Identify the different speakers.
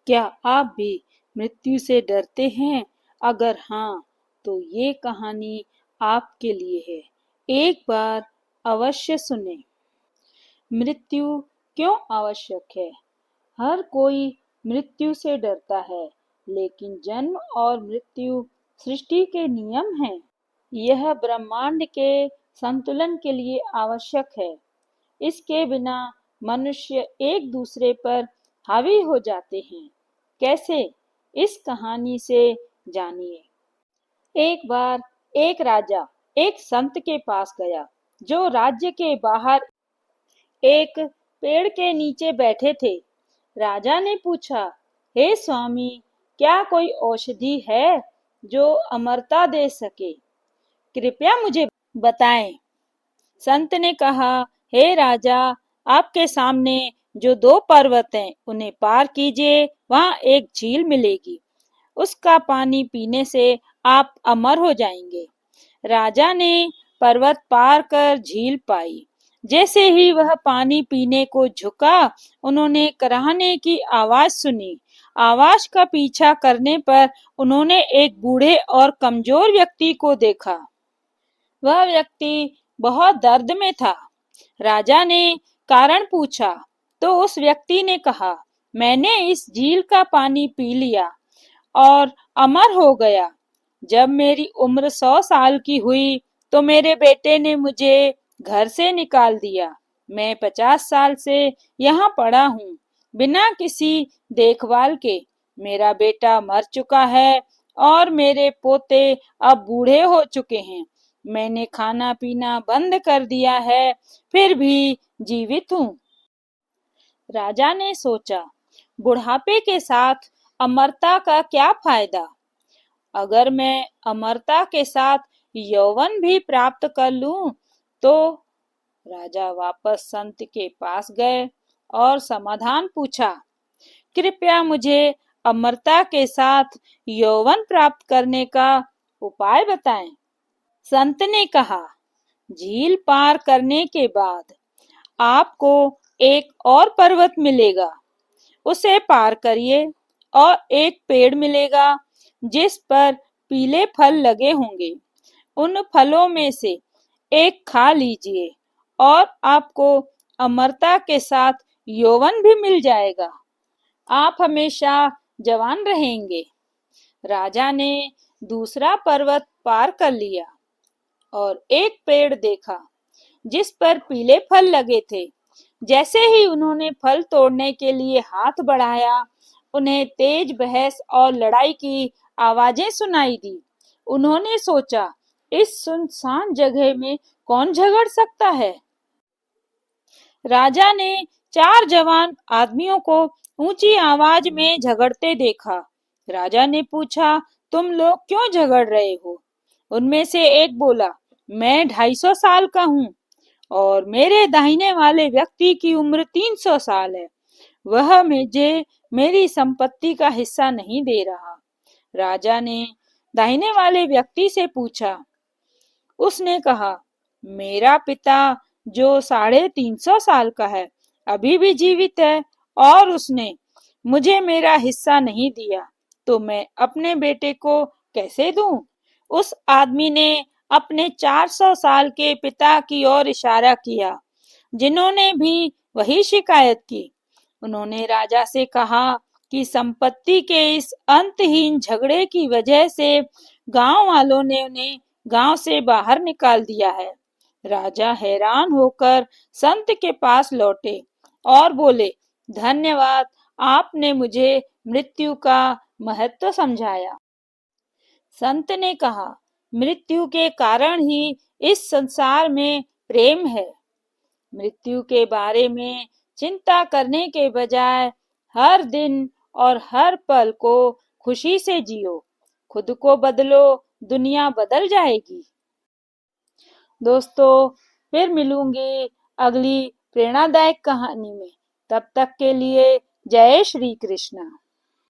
Speaker 1: क्या आप भी मृत्यु से डरते हैं? अगर हाँ, तो ये कहानी आपके लिए है। एक बार अवश्य सुने। मृत्यु क्यों आवश्यक है? हर कोई मृत्यु से डरता है, लेकिन जन्म और मृत्यु सृष्टि के नियम हैं। यह ब्रह्मांड के संतुलन के लिए आवश्यक है। इसके बिना मनुष्य एक दूसरे पर हावी हो जाते हैं। कैसे? इस कहानी से जानिए। एक बार एक राजा एक संत के पास गया, जो राज्य के बाहर एक पेड़ के नीचे बैठे थे। राजा ने पूछा, हे स्वामी, क्या कोई औषधि है जो अमरता दे सके? कृपया मुझे बताएं। संत ने कहा, हे राजा, आपके सामने जो दो पर्वत हैं, उन्हें पार कीजिए, वहां एक झील मिलेगी। उसका पानी पीने से आप अमर हो जाएंगे। राजा ने पर्वत पार कर झील पाई। जैसे ही वह पानी पीने को झुका, उन्होंने कराहने की आवाज सुनी। आवाज का पीछा करने पर उन्होंने एक बूढ़े और कमजोर व्यक्ति को देखा। वह व्यक्ति बहुत दर्द में था। राजा ने कारण पूछा, तो उस व्यक्ति ने कहा, मैंने इस झील का पानी पी लिया और अमर हो गया। जब मेरी उम्र 100 साल की हुई, तो मेरे बेटे ने मुझे घर से निकाल दिया। मैं 50 साल से यहाँ पड़ा हूँ, बिना किसी देखभाल के। मेरा बेटा मर चुका है और मेरे पोते अब बूढ़े हो चुके हैं। मैंने खाना पीना बंद कर दिया है, फिर भी जीवित हूँ। राजा ने सोचा, बुढ़ापे के साथ अमरता का क्या फायदा? अगर मैं अमरता के साथ यौवन भी प्राप्त कर लूं, तो राजा वापस संत के पास गए और समाधान पूछा। कृपया मुझे अमरता के साथ यौवन प्राप्त करने का उपाय बताएं। संत ने कहा, झील पार करने के बाद आपको एक और पर्वत मिलेगा। उसे पार करिए और एक पेड़ मिलेगा जिस पर पीले फल लगे होंगे। उन फलों में से एक खा लीजिए और आपको अमरता के साथ यौवन भी मिल जाएगा। आप हमेशा जवान रहेंगे। राजा ने दूसरा पर्वत पार कर लिया और एक पेड़ देखा जिस पर पीले फल लगे थे। जैसे ही उन्होंने फल तोड़ने के लिए हाथ बढ़ाया, उन्हें तेज बहस और लड़ाई की आवाजें सुनाई दी। उन्होंने सोचा, इस सुनसान जगह में कौन झगड़ सकता है? राजा ने 4 जवान आदमियों को ऊंची आवाज में झगड़ते देखा। राजा ने पूछा, तुम लोग क्यों झगड़ रहे हो? उनमें से एक बोला, मैं 250 साल का हूँ और मेरे दाहिने वाले व्यक्ति की उम्र 300 साल है। वह मुझे मेरी संपत्ति का हिस्सा नहीं दे रहा। राजा ने दाहिने वाले व्यक्ति से पूछा। उसने कहा, मेरा पिता जो 350 साल का है, अभी भी जीवित है और उसने मुझे मेरा हिस्सा नहीं दिया, तो मैं अपने बेटे को कैसे दूं? उस आदमी ने अपने 400 साल के पिता की ओर इशारा किया, जिन्होंने भी वही शिकायत की। उन्होंने राजा से कहा कि संपत्ति के इस अंतहीन झगड़े की वजह से गांव वालों ने उन्हें गांव से बाहर निकाल दिया है। राजा हैरान होकर संत के पास लौटे और बोले, धन्यवाद, आपने मुझे मृत्यु का महत्व समझाया। संत ने कहा, मृत्यु के कारण ही इस संसार में प्रेम है। मृत्यु के बारे में चिंता करने के बजाय हर दिन और हर पल को खुशी से जियो। खुद को बदलो, दुनिया बदल जाएगी। दोस्तों, फिर मिलूंगी अगली प्रेरणादायक कहानी में। तब तक के लिए जय श्री कृष्ण।